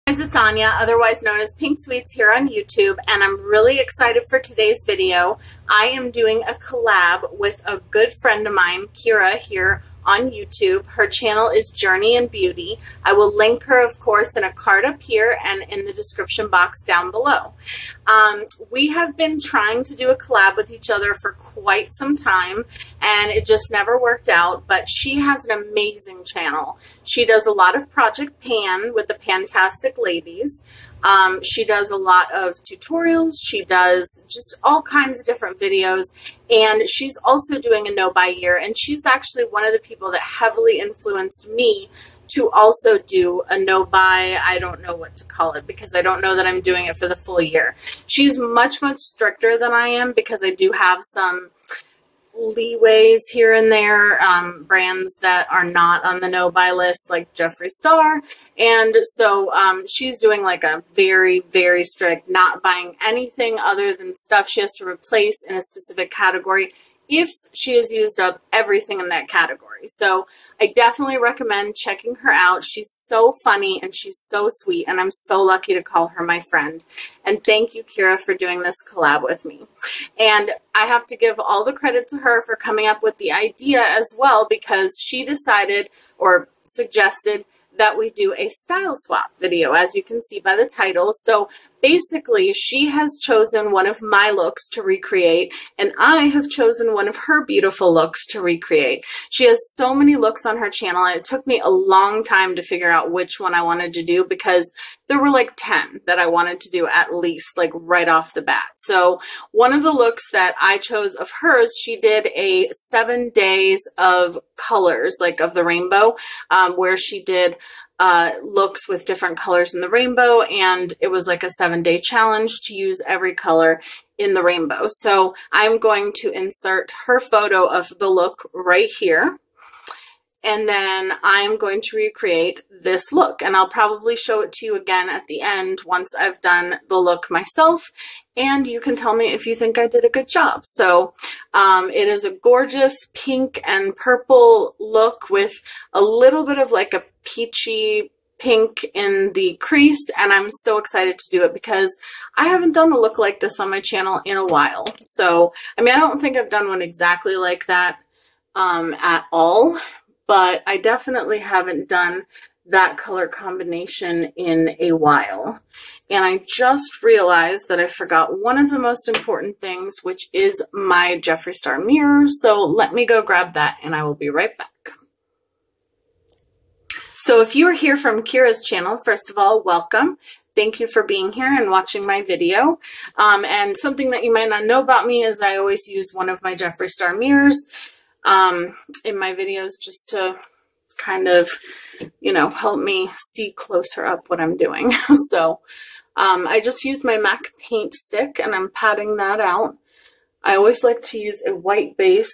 Guys, it's Anya, otherwise known as Pink Sweets here on YouTube, and I'm really excited for today's video. I am doing a collab with a good friend of mine, Kyra, here on YouTube. Her channel is JourneyInBeauty. I will link her, of course, in a card up here and in the description box down below. We have been trying to do a collab with each other for quite some time, and it just never worked out, but she has an amazing channel. She does a lot of Project Pan with the Pantastic Ladies. She does a lot of tutorials. She does just all kinds of different videos, and she's also doing a no-buy year, and she's actually one of the people that heavily influenced me to also do a no-buy. I don't know what to call it because I don't know that I'm doing it for the full year. She's much, much stricter than I am because I do have some leeways here and there, brands that are not on the no-buy list, like Jeffree Star, and so she's doing like a very, very strict, not buying anything other than stuff she has to replace in a specific category if she has used up everything in that category. So I definitely recommend checking her out. She's so funny and she's so sweet, and I'm so lucky to call her my friend. And thank you, Kyra, for doing this collab with me. And I have to give all the credit to her for coming up with the idea as well, because she decided or suggested that we do a style swap video, as you can see by the title. So basically, she has chosen one of my looks to recreate, and I have chosen one of her beautiful looks to recreate. She has so many looks on her channel, and it took me a long time to figure out which one I wanted to do because there were like 10 that I wanted to do at least, like right off the bat. So one of the looks that I chose of hers, she did a 7 days of colors, like of the rainbow, where she did looks with different colors in the rainbow, and it was like a 7-day challenge to use every color in the rainbow. So I'm going to insert her photo of the look right here, and then I'm going to recreate this look, and I'll probably show it to you again at the end once I've done the look myself, and you can tell me if you think I did a good job. So it is a gorgeous pink and purple look with a little bit of like a peachy pink in the crease, and I'm so excited to do it because I haven't done a look like this on my channel in a while. So, I mean, I don't think I've done one exactly like that at all, but I definitely haven't done that color combination in a while. And I just realized that I forgot one of the most important things, which is my Jeffree Star mirror. So let me go grab that and I will be right back. So if you're here from Kyra's channel, first of all, welcome. Thank you for being here and watching my video. And something that you might not know about me is I always use one of my Jeffree Star mirrors in my videos just to kind of, you know, help me see closer up what I'm doing. So I just used my MAC paint stick and I'm patting that out. I always like to use a white base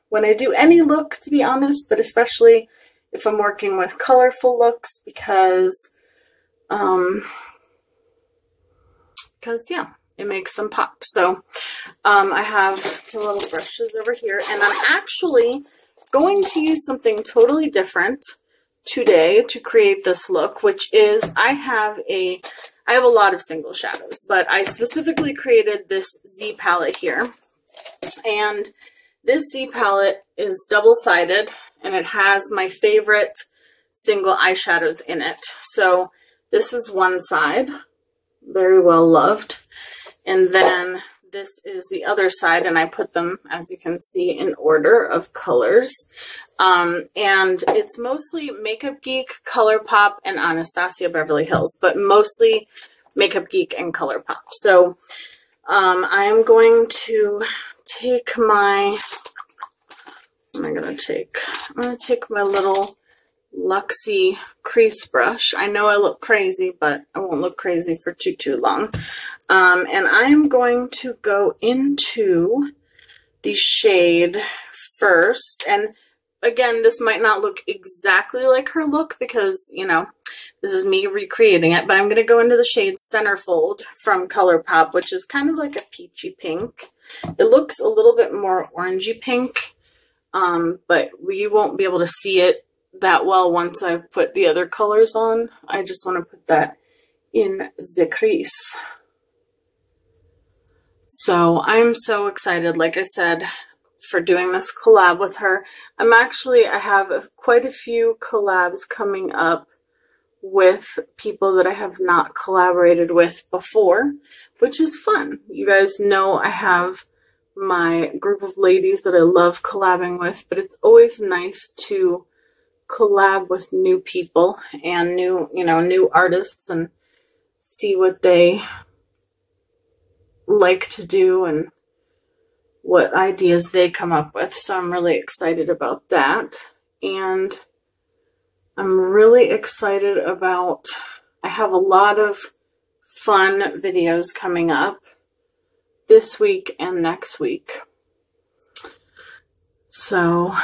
when I do any look, to be honest, but especially if I'm working with colorful looks because yeah, it makes them pop. So I have the little brushes over here, and I'm actually going to use something totally different today to create this look, which is I have a lot of single shadows, but I specifically created this Z palette here, and this Z palette is double-sided, and it has my favorite single eyeshadows in it. So this is one side, very well loved, and then this is the other side, and I put them, as you can see, in order of colors. And it's mostly Makeup Geek, ColourPop, and Anastasia Beverly Hills, but mostly Makeup Geek and ColourPop. So I am going to take my, I'm going to take my little Luxie crease brush. I know I look crazy, but I won't look crazy for too long. And I'm going to go into the shade first. And again, this might not look exactly like her look because, you know, this is me recreating it, but I'm going to go into the shade Centerfold from ColourPop, which is kind of like a peachy pink. It looks a little bit more orangey pink, but we won't be able to see it that well once I've put the other colors on. I just want to put that in the crease. So I'm so excited, like I said, for doing this collab with her. I have quite a few collabs coming up with people that I have not collaborated with before, which is fun. You guys know I have my group of ladies that I love collabing with, but it's always nice to collab with new people and new artists and see what they like to do and what ideas they come up with. So I'm really excited about that. And I'm really excited about, I have a lot of fun videos coming up this week and next week. So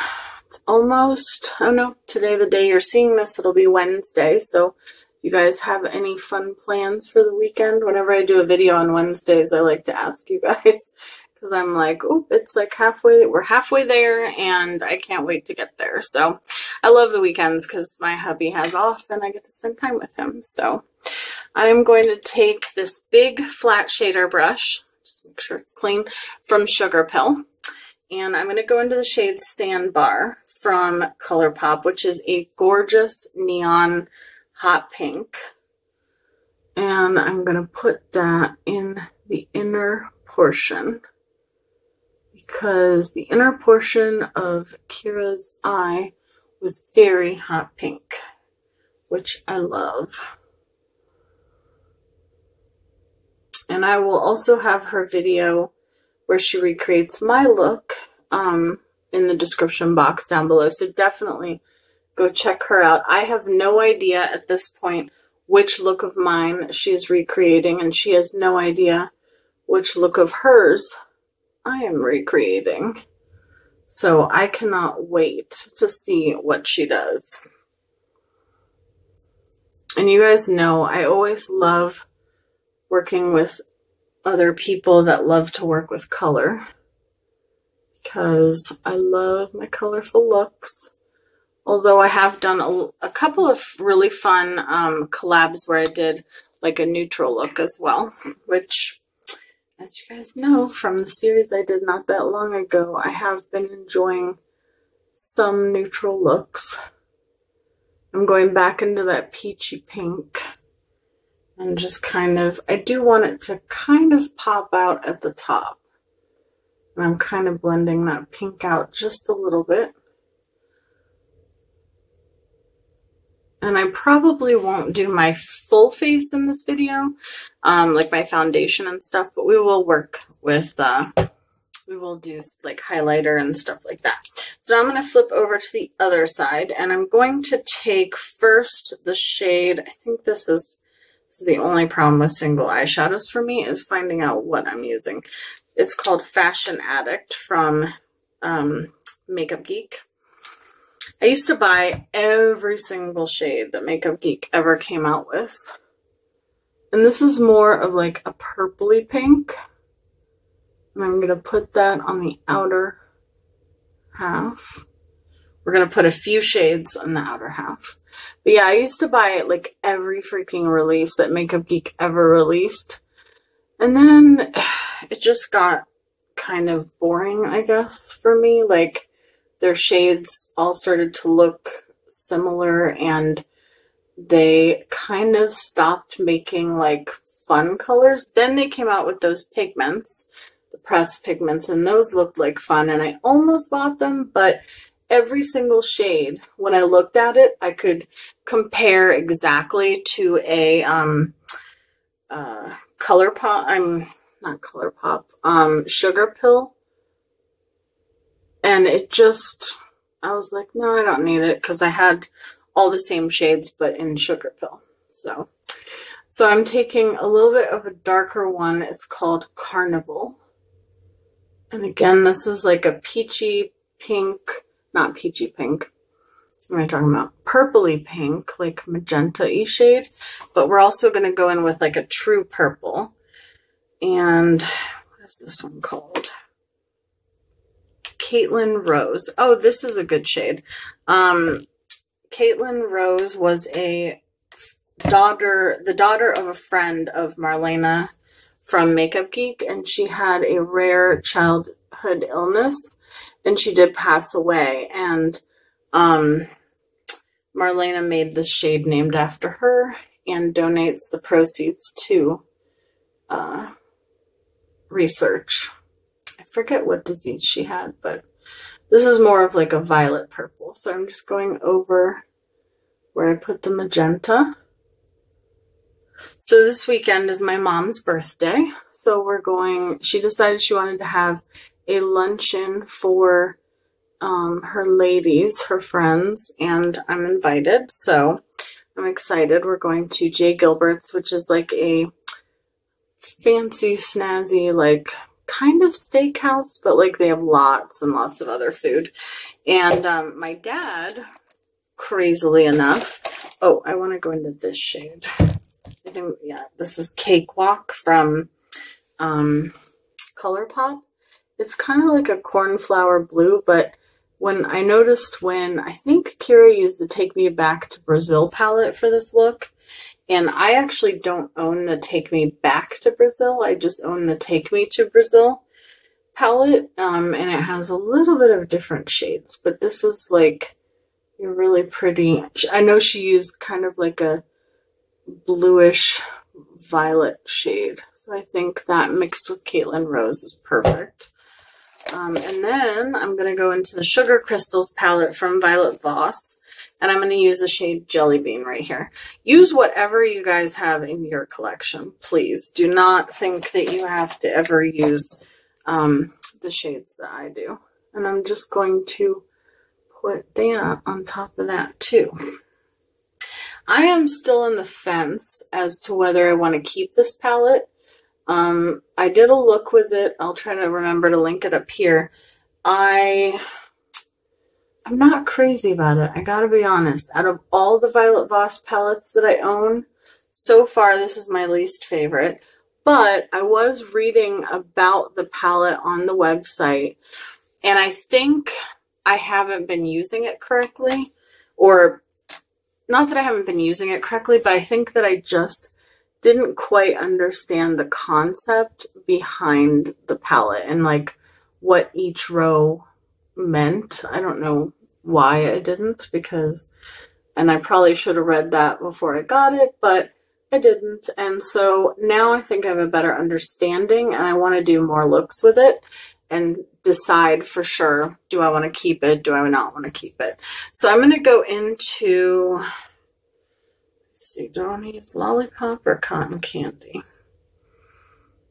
it's almost, I don't know, today, the day you're seeing this, it'll be Wednesday. So you guys have any fun plans for the weekend? Whenever I do a video on Wednesdays, I like to ask you guys, because I'm like, oh, it's like we're halfway there, and I can't wait to get there. So I love the weekends because my hubby has off and I get to spend time with him. So I'm going to take this big flat shader brush, just make sure it's clean, from Sugar Pill. And I'm going to go into the shade Sandbar from ColourPop, which is a gorgeous neon hot pink. And I'm going to put that in the inner portion, because the inner portion of Kyra's eye was very hot pink, which I love. And I will also have her video where she recreates my look in the description box down below. So definitely go check her out. I have no idea at this point which look of mine she's recreating, and she has no idea which look of hers I am recreating. So I cannot wait to see what she does. And you guys know I always love working with other people that love to work with color, because I love my colorful looks. Although I have done a couple of really fun collabs where I did like a neutral look as well, which, as you guys know from the series I did not that long ago, I have been enjoying some neutral looks. I'm going back into that peachy pink and just kind of, I do want it to kind of pop out at the top. And I'm kind of blending that pink out just a little bit. And I probably won't do my full face in this video, like my foundation and stuff, but we will work with, we will do like highlighter and stuff like that. So I'm going to flip over to the other side, and I'm going to take first the shade, I think this is the only problem with single eyeshadows for me, is finding out what I'm using. It's called Fashion Addict from Makeup Geek. I used to buy every single shade that Makeup Geek ever came out with. And this is more of like a purpley pink. And I'm going to put that on the outer half. We're going to put a few shades on the outer half. But yeah, I used to buy like every freaking release that Makeup Geek ever released. And then it just got kind of boring, I guess, for me. Like, their shades all started to look similar, and they kind of stopped making like fun colors. Then they came out with those pigments, the pressed pigments, and those looked like fun, and I almost bought them, but every single shade, when I looked at it, I could compare exactly to a Sugar Pill. And it just, I was like, no, I don't need it, because I had all the same shades, but in Sugar Pill. So I'm taking a little bit of a darker one. It's called Carnival. And again, this is like a peachy pink, not peachy pink. What am I talking about? Purpley pink, like magenta-y shade. But we're also going to go in with like a true purple. And what is this one called? Caitlin Rose. Oh, this is a good shade. Caitlin Rose was a the daughter of a friend of Marlena from Makeup Geek, and she had a rare childhood illness, and she did pass away, and Marlena made this shade named after her and donates the proceeds to research. I forget what disease she had, but this is more of like a violet purple. So I'm just going over where I put the magenta. So this weekend is my mom's birthday. So she decided she wanted to have a luncheon for her ladies, her friends, and I'm invited. So I'm excited. We're going to J. Gilbert's, which is like a fancy, snazzy, like kind of steakhouse, but like they have lots and lots of other food. And my dad, crazily enough, oh, I want to go into this shade. I think, yeah, this is Cakewalk from ColourPop. It's kind of like a cornflower blue, but I noticed when I think Kyra used the Take Me Back to Brazil palette for this look, and I actually don't own the Take Me Back to Brazil. I just own the Take Me to Brazil palette, and it has a little bit of different shades, but this is like a really pretty. I know she used kind of like a bluish violet shade, so I think that mixed with Caitlin Rose is perfect. And then I'm going to go into the Sugar Crystals palette from Violet Voss, and I'm going to use the shade Jelly Bean right here. Use whatever you guys have in your collection, please. Do not think that you have to ever use the shades that I do. And I'm just going to put that on top of that too. I am still in the fence as to whether I want to keep this palette. I did a look with it. I'll try to remember to link it up here. I'm not crazy about it. I gotta be honest. Out of all the Violet Voss palettes that I own, so far this is my least favorite. But I was reading about the palette on the website, and I think I haven't been using it correctly. Or, not that I haven't been using it correctly, but I think that I just didn't quite understand the concept behind the palette and like what each row meant. I don't know why I didn't, and I probably should have read that before I got it, but I didn't. And so now I think I have a better understanding, and I want to do more looks with it and decide for sure, do I want to keep it? Do I not want to keep it? So I'm going to go into, let's see, do I want to use Lollipop or Cotton Candy?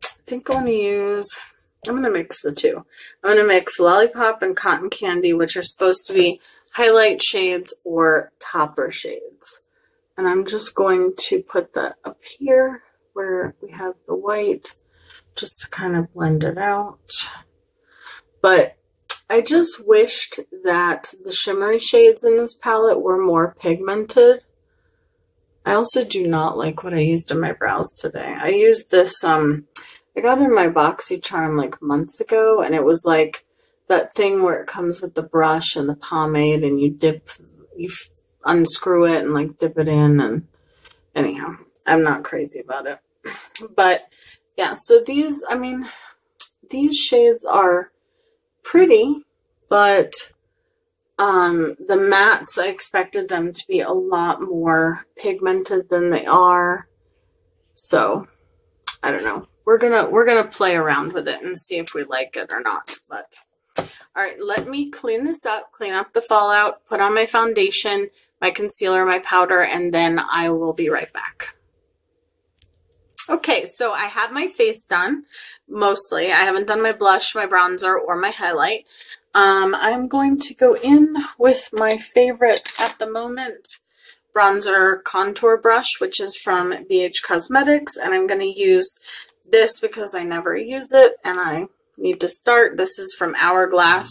I think I'm going to mix the two. I'm going to mix Lollipop and Cotton Candy, which are supposed to be highlight shades or topper shades. And I'm just going to put that up here where we have the white, just to kind of blend it out. But I just wished that the shimmery shades in this palette were more pigmented. I also do not like what I used in my brows today. I used this, I got it in my BoxyCharm like months ago, and it was like that thing where it comes with the brush and the pomade, and you unscrew it and like dip it in, and anyhow, I'm not crazy about it. But yeah, so these shades are pretty, but the mattes, I expected them to be a lot more pigmented than they are. So I don't know. We're gonna play around with it and see if we like it or not. But all right, let me clean this up, clean up the fallout, put on my foundation, my concealer, my powder, and then I will be right back. Okay, so I have my face done, mostly. I haven't done my blush, my bronzer, or my highlight. I'm going to go in with my favorite at the moment bronzer contour brush, which is from BH Cosmetics, and I'm going to use this because I never use it, and I need to start. This is from Hourglass.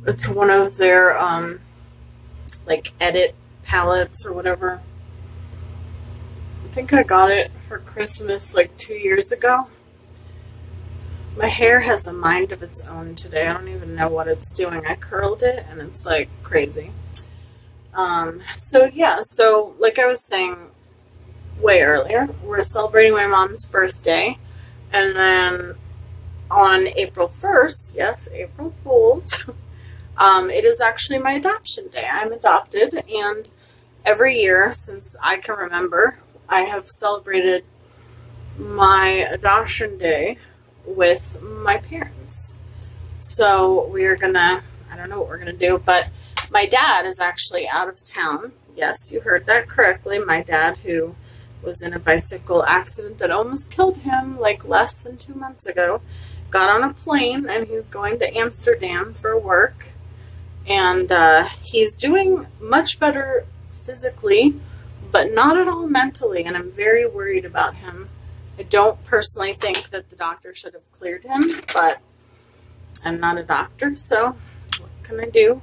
It's one of their, like, edit palettes or whatever. I think I got it for Christmas like 2 years ago. My hair has a mind of its own today. I don't even know what it's doing. I curled it and it's like crazy. So yeah, so like I was saying, way earlier. We're celebrating my mom's birthday, and then on April 1st, yes, April Fools, it is actually my adoption day. I'm adopted, and every year since I can remember, I have celebrated my adoption day with my parents. So we're gonna, I don't know what we're gonna do, but my dad is actually out of town. Yes, you heard that correctly. My dad, who was in a bicycle accident that almost killed him like less than 2 months ago, got on a plane and he's going to Amsterdam for work. And he's doing much better physically, but not at all mentally, and I'm very worried about him. I don't personally think that the doctor should have cleared him, but I'm not a doctor, so what can I do?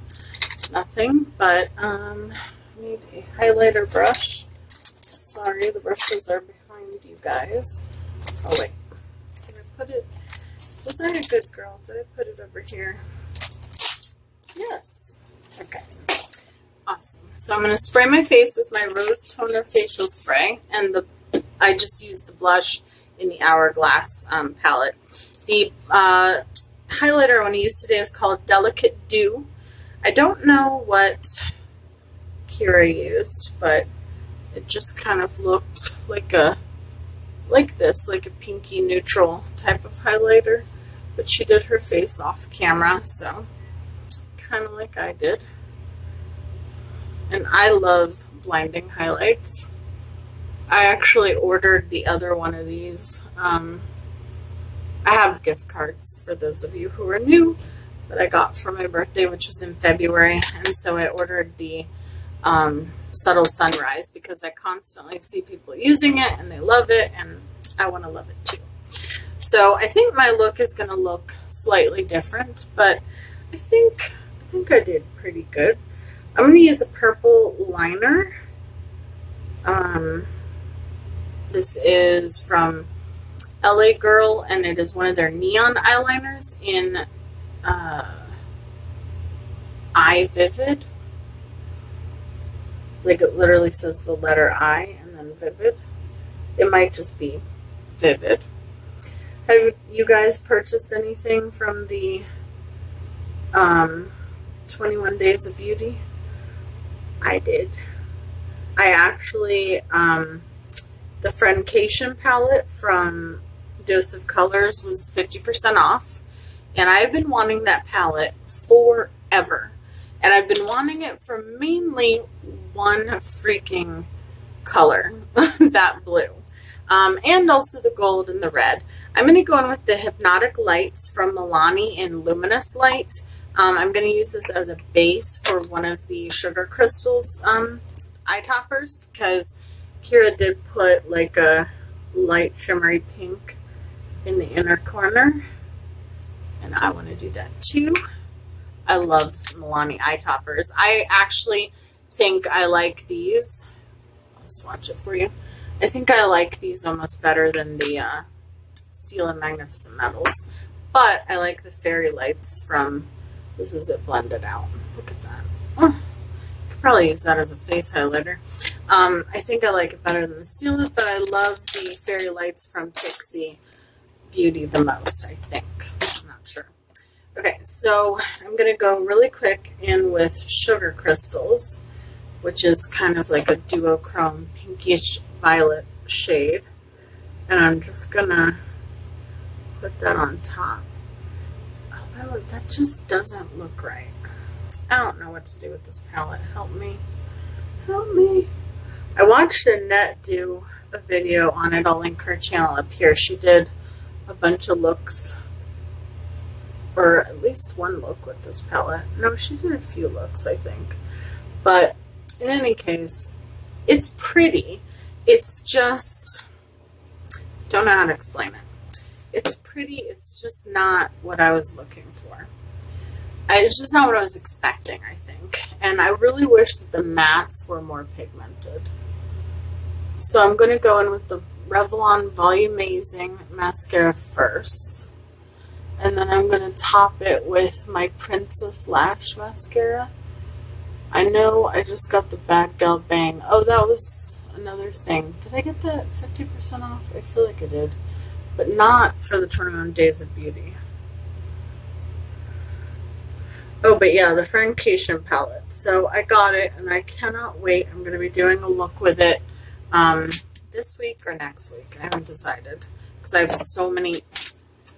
Nothing, but I need a highlighter brush. Sorry, the brushes are behind you guys. Oh wait, did I put it? Was I a good girl? Did I put it over here? Yes. Okay. Awesome. So I'm going to spray my face with my Rose Toner facial spray, and I just used the blush in the Hourglass palette. The highlighter I want to use today is called Delicate Dew. I don't know what Kyra used, but it just kind of looked like a pinky neutral type of highlighter, but she did her face off camera, so kind of like I did. And I love blinding highlights. I actually ordered the other one of these. I have gift cards for those of you who are new that I got for my birthday, which was in February, and so I ordered the Subtle Sunrise because I constantly see people using it and they love it, and I want to love it too. So I think my look is going to look slightly different, but I think I did pretty good. I'm going to use a purple liner. This is from LA Girl, and it is one of their neon eyeliners in Eye Vivid. Like, it literally says the letter I and then Vivid. It might just be Vivid. Have you guys purchased anything from the 21 Days of Beauty? I did. I actually, the Friendcation palette from Dose of Colors was 50% off, and I've been wanting that palette forever. And I've been wanting it for mainly one freaking color, that blue. And also the gold and the red. I'm going to go in with the Hypnotic Lights from Milani in Luminous Light. I'm going to use this as a base for one of the Sugar Crystals eye toppers, because Kyra did put like a light shimmery pink in the inner corner, and I want to do that too. I love Milani eye toppers. I actually think I like these. I'll swatch it for you. I think I like these almost better than the Steel and Magnificent Metals, but I like the Fairy Lights from This Is It Blended Out. Look at that. Oh, I could probably use that as a face highlighter. I think I like it better than the Steel, but I love the Fairy Lights from Pixie Beauty the most, I think. I'm not sure. Okay, so I'm going to go really quick in with Sugar Crystals, which is kind of like a duochrome pinkish violet shade. And I'm just going to put that on top. Oh, that just doesn't look right. I don't know what to do with this palette. Help me. Help me. I watched Annette do a video on it. I'll link her channel up here. She did a bunch of looks, or at least one look with this palette. No, she did a few looks, I think. But in any case, it's pretty. It's just, don't know how to explain it. It's pretty. It's just not what I was looking for. It's just not what I was expecting, I think. And I really wish that the mattes were more pigmented. So I'm going to go in with the Revlon Volumazing mascara first. And then I'm going to top it with my Princess Lash mascara. I know I just got the Bad Gal Bang. Oh, that was another thing. Did I get the 50% off? I feel like I did. But not for the 21 Days of Beauty. Oh, but yeah, the Friendcation palette. So I got it, and I cannot wait. I'm going to be doing a look with it this week or next week. I haven't decided because I have so many.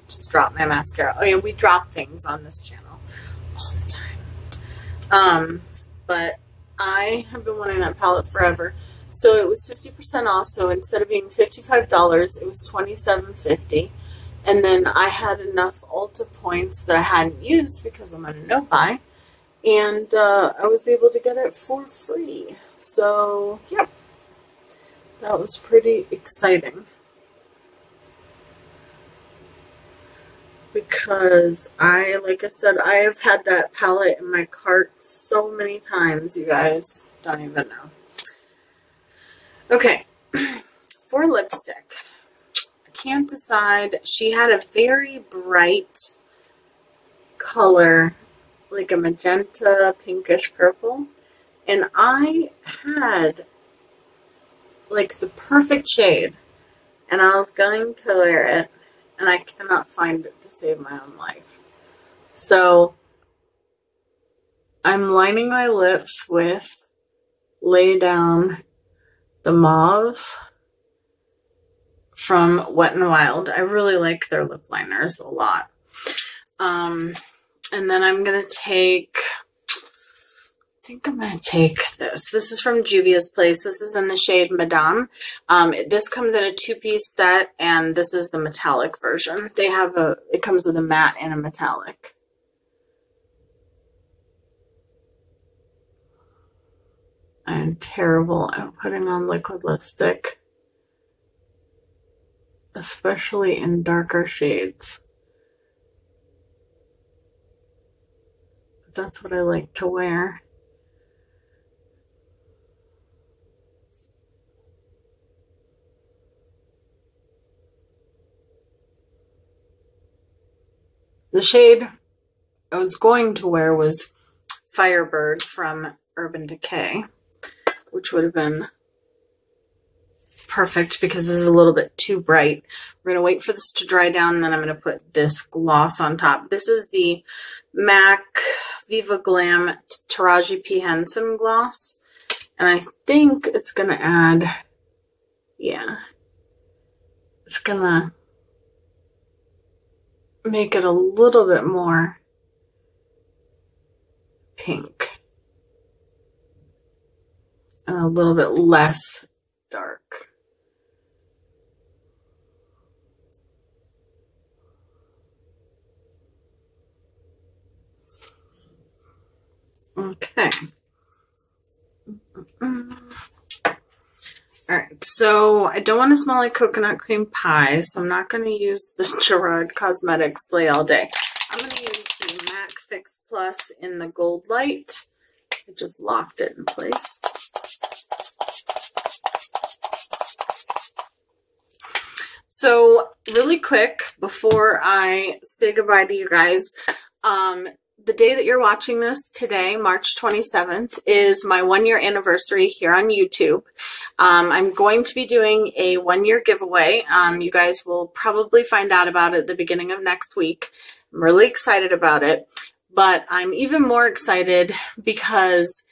Just drop my mascara. Oh, yeah, we drop things on this channel all the time. But I have been wanting that palette forever. So it was 50% off. So instead of being $55, it was $27.50. And then I had enough Ulta points that I hadn't used because I'm on a no-buy. And I was able to get it for free. So, yeah. That was pretty exciting. Because like I said, I have had that palette in my cart so many times, you guys. Don't even know. Okay. For lipstick. Can't decide. She had a very bright color, like a magenta, pinkish purple, and I had like the perfect shade, and I was going to wear it, and I cannot find it to save my own life. So I'm lining my lips with Lay Down the Mauves from Wet n Wild. I really like their lip liners a lot. And then I'm going to take, I think I'm going to take this. This is from Juvia's Place. This is in the shade Madame. This comes in a two-piece set, and this is the metallic version. They have it comes with a matte and a metallic. I'm terrible at putting on liquid lipstick, especially in darker shades. But that's what I like to wear. The shade I was going to wear was Firebird from Urban Decay, which would have been perfect because this is a little bit too bright. We're going to wait for this to dry down, and then I'm going to put this gloss on top. This is the MAC Viva Glam Taraji P. Henson gloss, and I think it's going to add, yeah, it's going to make it a little bit more pink and a little bit less dark. Okay. Alright, so I don't want to smell like coconut cream pie, so I'm not going to use the Gerard Cosmetics Slay All Day. I'm going to use the MAC Fix Plus in the Gold Light. I just locked it in place. So really quick, before I say goodbye to you guys, the day that you're watching this today, March 27th, is my 1-year anniversary here on YouTube. I'm going to be doing a 1-year giveaway. You guys will probably find out about it at the beginning of next week. I'm really excited about it, but I'm even more excited because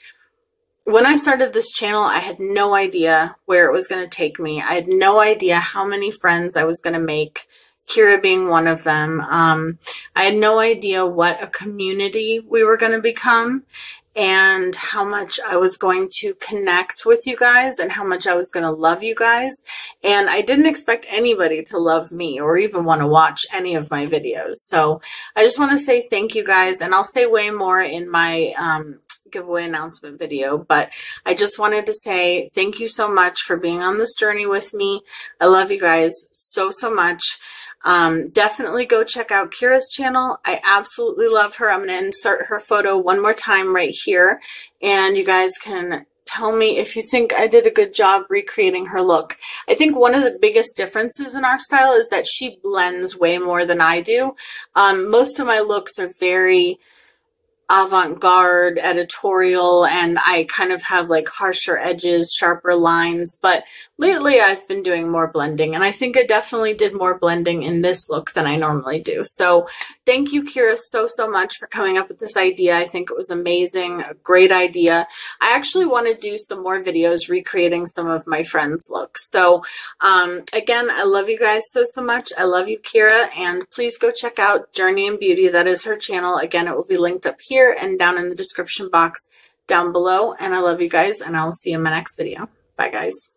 when I started this channel, I had no idea where it was going to take me. I had no idea how many friends I was going to make, Kyra being one of them. I had no idea what a community we were going to become and how much I was going to connect with you guys and how much I was going to love you guys. And I didn't expect anybody to love me or even want to watch any of my videos. So I just want to say thank you guys, and I'll say way more in my giveaway announcement video, but I just wanted to say thank you so much for being on this journey with me. I love you guys so much. Definitely go check out Kyra's channel. I absolutely love her. I'm going to insert her photo one more time right here, and you guys can tell me if you think I did a good job recreating her look. I think one of the biggest differences in our style is that she blends way more than I do. Most of my looks are very avant-garde editorial, and I kind of have like harsher edges, sharper lines, but lately I've been doing more blending, and I think I definitely did more blending in this look than I normally do. So thank you, Kyra, so much for coming up with this idea. I think it was amazing, a great idea. I actually want to do some more videos recreating some of my friends' looks. So again, I love you guys so much. I love you, Kyra, and please go check out JourneyInBeauty. That is her channel. Again, it will be linked up here and down in the description box down below. And I love you guys, and I will see you in my next video. Bye, guys.